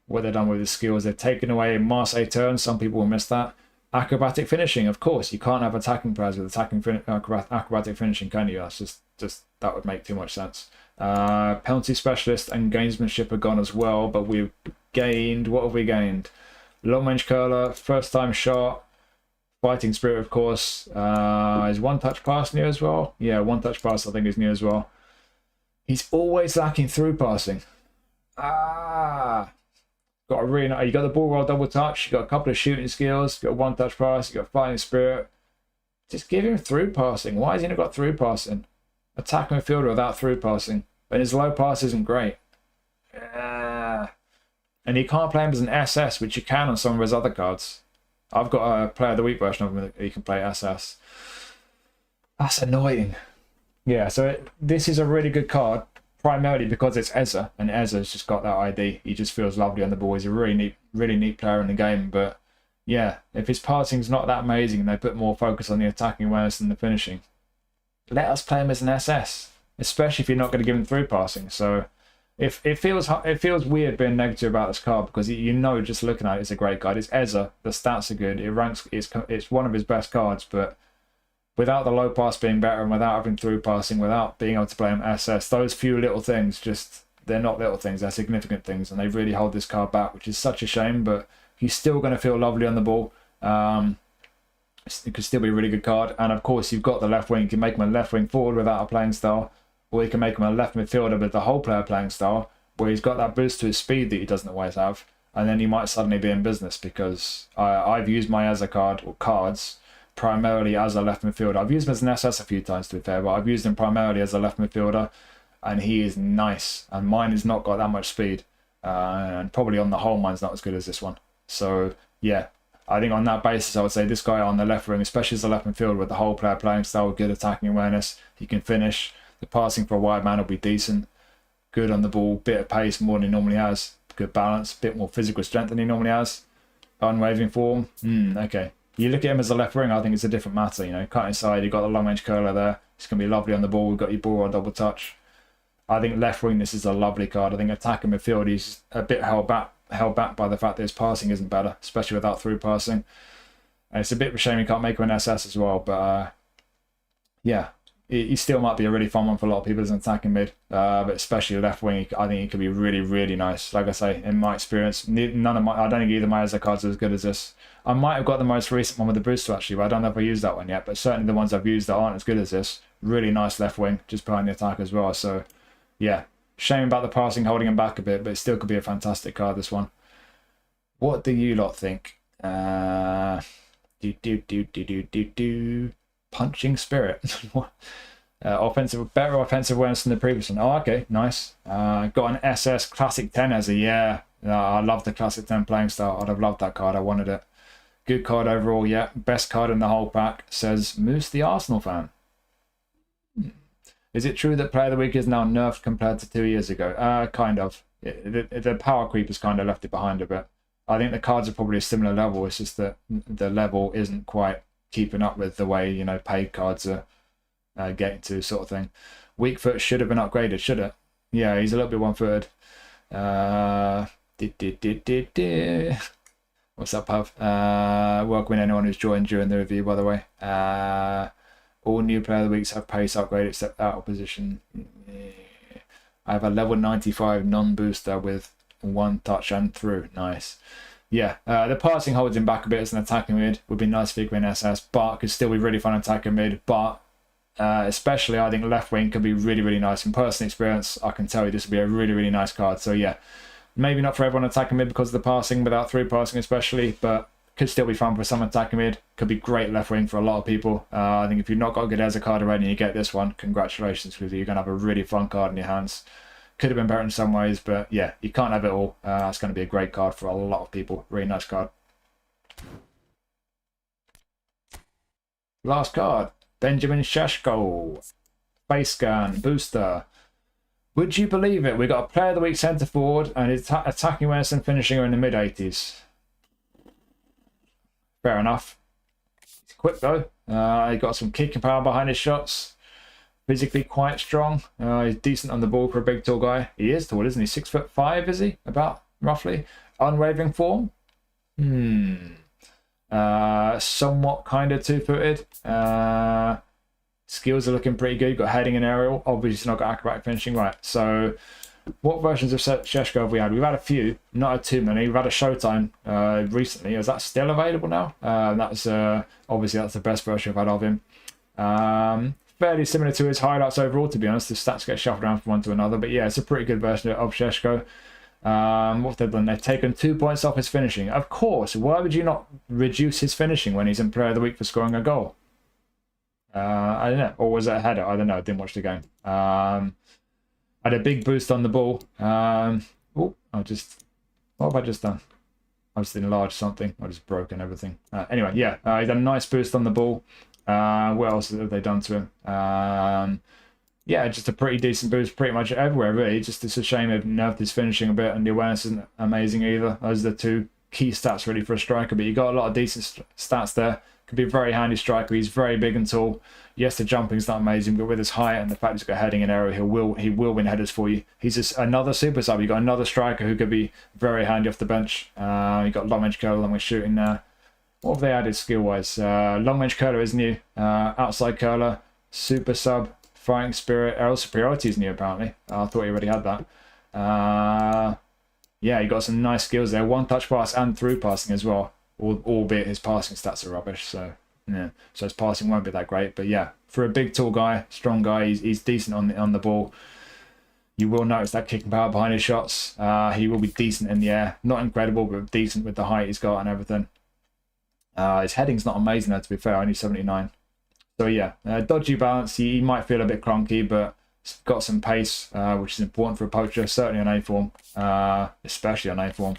What they've done with his skills, they've taken away Marseille turn. Some people will miss that. Acrobatic finishing, of course. You can't have attacking players with acrobatic finishing, can you? That's just that would make too much sense. Penalty specialist and gamesmanship are gone as well, but we've gained, what have we gained? Long range curler, first time shot, fighting spirit, of course. Is one touch pass new as well? Yeah, one touch pass I think is new as well. He's always lacking through passing. You got the ball roll double touch, you got a couple of shooting skills, you got one touch pass, you got fighting spirit. Just give him through passing. Why has he not got through passing? Attacking midfielder without through passing. But his low pass isn't great. And you can't play him as an SS, which you can on some of his other cards. I've got a player of the week version of him that you can play SS. That's annoying. Yeah, so this is a really good card. Primarily because it's Eze, and Eze's just got that ID. He just feels lovely on the ball. He's a really neat player in the game. But yeah, if his passing's not that amazing and they put more focus on the attacking awareness than the finishing, let us play him as an SS, especially if you're not going to give him through passing. So if it feels weird being negative about this card because just looking at it, it's a great card. It's Eze. The stats are good. It ranks. It's one of his best cards, but without the low pass being better and without having through passing, without being able to play him SS, those few little things, they're not little things, they're significant things, and they really hold this card back, which is such a shame, but he's still going to feel lovely on the ball. It could still be a really good card, and of course you've got the left wing. You can make him a left wing forward without a playing style, or you can make him a left midfielder with the whole player playing style, where he's got that boost to his speed that he doesn't always have, and then he might suddenly be in business, because I've used my Eze card, or cards, primarily as a left midfielder. I've used him as an SS a few times, to be fair, but I've used him primarily as a left midfielder, and he is nice, and mine has not got that much speed, and probably on the whole mine's not as good as this one. So yeah, I think on that basis I would say this guy on the left wing, especially as a left midfielder with the whole player playing style, good attacking awareness, he can finish, the passing for a wide man will be decent, good on the ball, bit of pace more than he normally has, good balance, bit more physical strength than he normally has, unwavering form, okay. You look at him as a left wing, I think it's a different matter. Cut inside, you've got the long range curler there. It's going to be lovely on the ball. We've got your ball on double touch. I think left wing, this is a lovely card. I think attacking midfield, he's a bit held back by the fact that his passing isn't better, especially without through passing. And it's a bit of a shame you can't make him an SS as well. But yeah, he still might be a really fun one for a lot of people as an attacking mid. But especially left wing, I think he could be really nice. Like I say, in my experience, I don't think either of my Eze cards are as good as this. I might have got the most recent one with the booster actually, but I don't know if I used that one yet. But certainly the ones I've used that aren't as good as this. Really nice left wing, just behind the attack as well. So yeah, shame about the passing holding him back a bit, but it still could be a fantastic card, this one. What do you lot think? Punching spirit. Better offensive awareness than the previous one. Oh, okay, nice. Got an SS Classic 10 as a, yeah. I love the Classic 10 playing style. I'd have loved that card. I wanted it. Good card overall, yeah. Best card in the whole pack, says Moose the Arsenal fan. Is it true that Player of the Week is now nerfed compared to 2 years ago? Kind of. The power creep has kind of left it behind a bit. I think the cards are probably a similar level. It's just that the level isn't quite keeping up with the way, paid cards are getting to, sort of thing. Weak foot should have been upgraded, should it? Yeah, he's a little bit one-footed. What's up, Pav? Welcome anyone who's joined during the review, by the way. All new Player of the Weeks have pace upgrade except out of position. I have a level 95 non-booster with one touch and through. Nice. Yeah, the passing holds him back a bit as an attacking mid. Would be nice if he could win SS, but could still be really fun attacking mid. But Especially, I think left wing could be really, really nice. In personal experience, I can tell you this would be a really, really nice card. So yeah, maybe not for everyone attacking mid because of the passing, without through passing especially, but could still be fun for some attacking mid. Could be great left wing for a lot of people. I think if you've not got a good Eze card already and you get this one, congratulations, because you're going to have a really fun card in your hands. Could have been better in some ways, but yeah, you can't have it all. It's going to be a great card for a lot of people. Really nice card. Last card, Benjamin Šeško. Face scan, booster. Would you believe it? We got a player of the week centre forward and his attacking awareness and finishing are in the mid-80s. Fair enough. He's quick though. He got some kicking power behind his shots. Physically quite strong. He's decent on the ball for a big tall guy. He is tall, isn't he? 6'5", is he? About, roughly. Unwavering form? Somewhat kind of 2-footed. Skills are looking pretty good. Got heading and aerial. Obviously not got acrobatic finishing. Right, so what versions of Šeško have we had? We've had a few, not had too many. We've had a Showtime recently. Is that still available now? That's obviously that's the best version I've had of him. Fairly similar to his highlights overall, to be honest. The stats get shuffled around from one to another, but yeah, it's a pretty good version of Šeško. What they've done, they've taken 2 points off his finishing. Of course, why would you not reduce his finishing when he's in Player of the Week for scoring a goal? I don't know. Or was it a header? I don't know. I didn't watch the game. Had a big boost on the ball. What have I just done? I just enlarged something. I just broken everything. Anyway, yeah, he had a nice boost on the ball. What else have they done to him? Yeah, just a pretty decent boost pretty much everywhere, really. Just it's a shame they've nerfed his finishing a bit, and the awareness isn't amazing either. Those are the two key stats really for a striker, but you got a lot of decent stats there. Could be a very handy striker. He's very big and tall. Yes, the jumping's not amazing, but with his height and the fact he's got heading and aerial, he will win headers for you. He's just another super sub. You got another striker who could be very handy off the bench. You got long range curler, long range shooting there. What have they added skill-wise? Long range curler is new. Outside curler, super sub, fighting spirit, aerial superiority is new apparently. I thought he already had that. Yeah, he got some nice skills there. One touch pass and through passing as well. Albeit his passing stats are rubbish, so yeah. So his passing won't be that great. But yeah, for a big, tall guy, strong guy, he's decent on the ball. You will notice that kicking power behind his shots. He will be decent in the air. Not incredible, but decent with the height he's got and everything. His heading's not amazing though, to be fair, only 79. So yeah, dodgy balance. He might feel a bit clunky, but he's got some pace, which is important for a poacher, certainly on A form, especially on A form.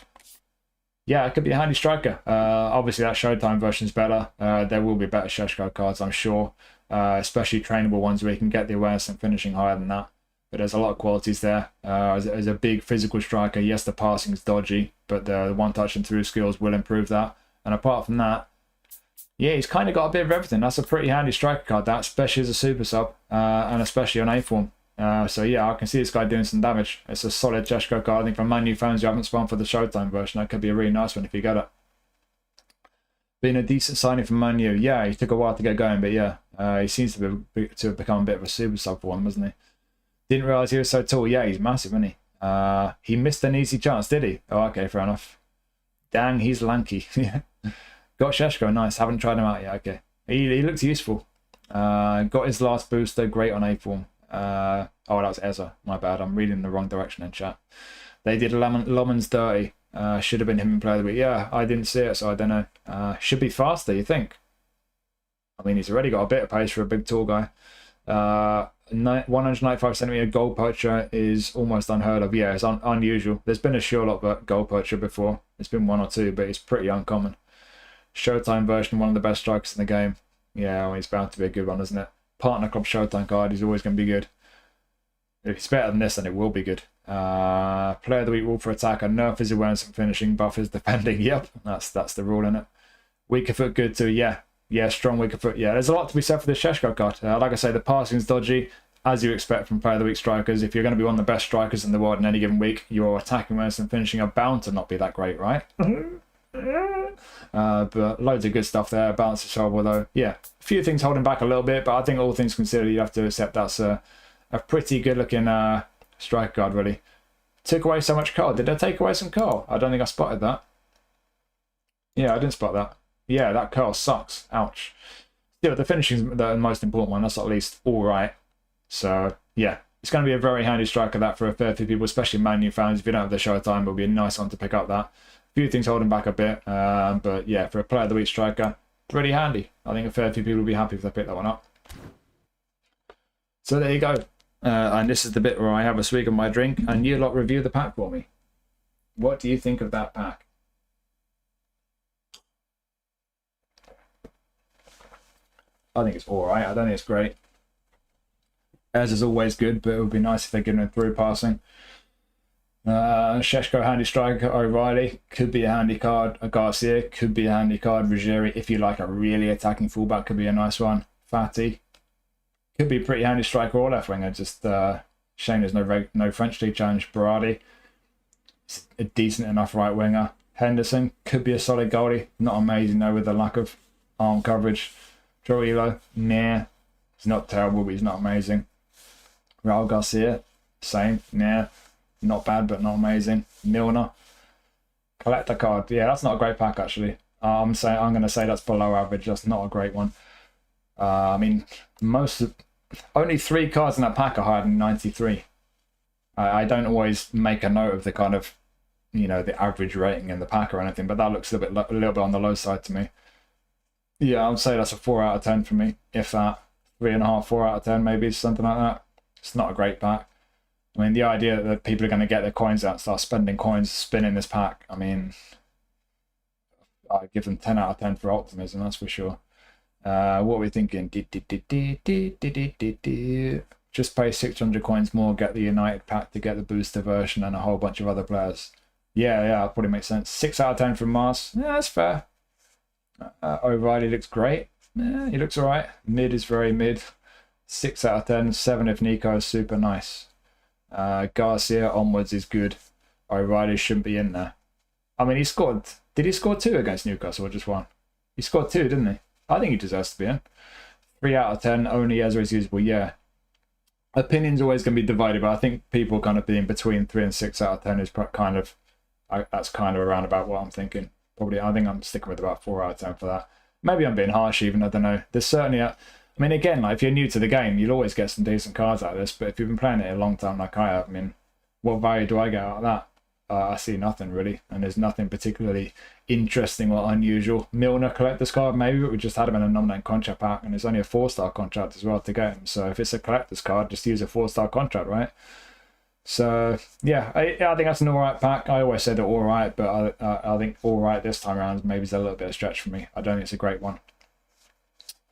Yeah, it could be a handy striker. Obviously, that Showtime version is better. There will be better Šeško cards, I'm sure, especially trainable ones where you can get the awareness and finishing higher than that. But there's a lot of qualities there. As a big physical striker, yes, the passing's dodgy, but the one-touch and through skills will improve that. And apart from that, yeah, he's kind of got a bit of everything. That's a pretty handy striker card, that, especially as a super sub, and especially on A form. So yeah, I can see this guy doing some damage. It's a solid Šeško card. I think for Man U fans who haven't spun for the Showtime version, that could be a really nice one if you get it. Being a decent signing for Man U. Yeah, he took a while to get going, but yeah, he seems to have become a bit of a super sub for one, hasn't he? Didn't realise he was so tall. Yeah, he's massive, isn't he? He missed an easy chance, did he? Oh, okay, fair enough. Dang, he's lanky. Got Šeško, nice. Haven't tried him out yet. Okay, he looks useful. Got his last booster, great on A form. Oh, that was Eze. My bad. I'm reading in the wrong direction in chat. They did Loman's dirty. Should have been him in Player of the Week. Yeah, I didn't see it, so I don't know. Should be faster, you think? I mean, he's already got a bit of pace for a big, tall guy. 195cm goal poacher is almost unheard of. Yeah, it's unusual. There's been a Sherlock goal poacher before. There's been one or two, but it's pretty uncommon. Showtime version, one of the best strikers in the game. Yeah, well, he's bound to be a good one, isn't it? Partner Club Showtime card, he's always going to be good. If it's better than this, then it will be good. Player of the Week rule for attacker, nerf his awareness and finishing, buff his defending. Yep, that's the rule in it. Weaker foot good too, yeah. Yeah, strong weaker foot, yeah. There's a lot to be said for this Šeško card. Like I say, the passing's dodgy, as you expect from Player of the Week strikers. If you're going to be one of the best strikers in the world in any given week, your attacking awareness and finishing are bound to not be that great, right? But loads of good stuff there. Balance is horrible though. Yeah, a few things holding back a little bit, but I think all things considered, you have to accept that's a pretty good looking striker card, really. Took away so much card. Did I take away some curl? I don't think I spotted that. Yeah, I didn't spot that. Yeah, that curl sucks. Ouch. Yeah, the finishing is the most important one. That's at least all right. So yeah, it's going to be a very handy striker that for a fair few people, especially Man U fans. If you don't have the Showtime, it'll be a nice one to pick up that. A few things holding back a bit, but yeah, for a player of the week striker, pretty handy. I think a fair few people will be happy if they pick that one up. So there you go. And this is the bit where I have a swig of my drink and you lot review the pack for me. What do you think of that pack? I think it's alright. I don't think it's great. As is always good, but it would be nice if they're giving it through passing. Šeško, handy striker. O'Reilly could be a handy card. Garcia could be a handy card. Ruggeri, if you like a really attacking fullback, could be a nice one. Fati could be a pretty handy striker or left winger. Just shame there's no French League challenge. Berardi, a decent enough right winger. Henderson could be a solid goalie. Not amazing though with the lack of arm coverage. Troilo, nah. He's not terrible, but he's not amazing. Raúl García, same, nah. Not bad, but not amazing. Milner, collector card. Yeah, that's not a great pack actually. I'm going to say that's below average. That's not a great one. I mean, only 3 cards in that pack are higher than 93. I don't always make a note of the kind of, you know, the average rating in the pack or anything, but that looks a little bit on the low side to me. Yeah, I'd say that's a 4 out of 10 for me, if that. 3.5, 4 out of 10 maybe, something like that. It's not a great pack. I mean, the idea that people are going to get their coins out and start spending coins spinning this pack, I mean, I give them 10 out of 10 for optimism, that's for sure. What are we thinking? Just pay 600 coins more, get the United pack to get the booster version and a whole bunch of other players. Yeah, that probably makes sense. 6 out of 10 from Mars. Yeah, that's fair. O'Reilly looks great. Yeah, he looks alright. Mid is very mid. 6 out of 10. 7 if Nico is super nice. Garcia onwards is good. O'Reilly shouldn't be in there. I mean, he scored. Did he score 2 against Newcastle or just 1? He scored 2, didn't he? I think he deserves to be in. 3 out of 10. Only Eze is usable. Yeah. Opinions always going to be divided, but I think people kind of being between 3 and 6 out of 10 is kind of, that's kind of around about what I'm thinking. Probably, I think I'm sticking with about 4 out of 10 for that. Maybe I'm being harsh even, I don't know. There's certainly I mean, again, like if you're new to the game, you'll always get some decent cards out of this, but if you've been playing it a long time like I have, I mean, what value do I get out of that? I see nothing really, and there's nothing particularly interesting or unusual. Milner collector's card maybe, but we just had him in a nominated contract pack, and it's only a 4-star contract as well to get him. So if it's a collector's card, just use a 4-star contract, right? So yeah, I think that's an alright pack. I always said they're alright, but I think alright this time around maybe is a little bit of a stretch for me. I don't think it's a great one.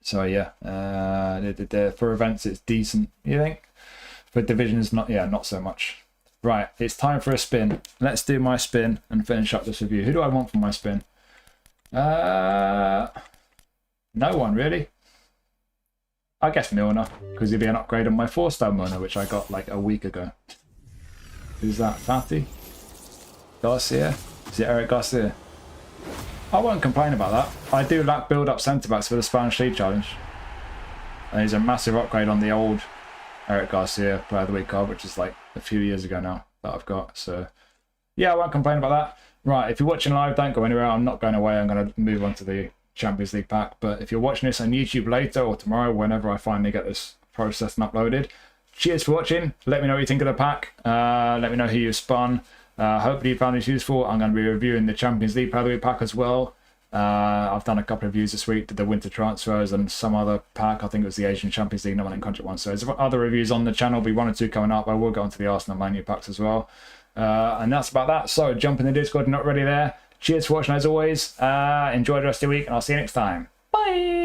So yeah, for events it's decent. You think? For divisions, not so much. Right, it's time for a spin. Let's do my spin and finish up this review. Who do I want for my spin? No one really. I guess Milner, because he'd be an upgrade on my 4-star Milner, which I got like a week ago. Who's that? Fati? Garcia? Is it Eric Garcia? I won't complain about that. I do lack build-up centre-backs for the Spanish League Challenge. And he's a massive upgrade on the old Eric Garcia Player of the Week card, which is like a few years ago now that I've got. So yeah, I won't complain about that. Right, if you're watching live, don't go anywhere. I'm not going away. I'm going to move on to the Champions League pack. But if you're watching this on YouTube later or tomorrow, whenever I finally get this processed and uploaded, cheers for watching. Let me know what you think of the pack. Let me know who you spun. Hopefully you found this useful. I'm going to be reviewing the Champions League Player of the Week pack as well. I've done a couple of reviews this week, did the winter transfers and some other pack. I think it was the Asian Champions League nominated contract one. So there's other reviews on the channel. There'll be 1 or 2 coming up. I will go into the Arsenal Man U packs as well. And that's about that. So jump in the Discord if you're not already there. Cheers for watching as always. Enjoy the rest of your week and I'll see you next time. Bye!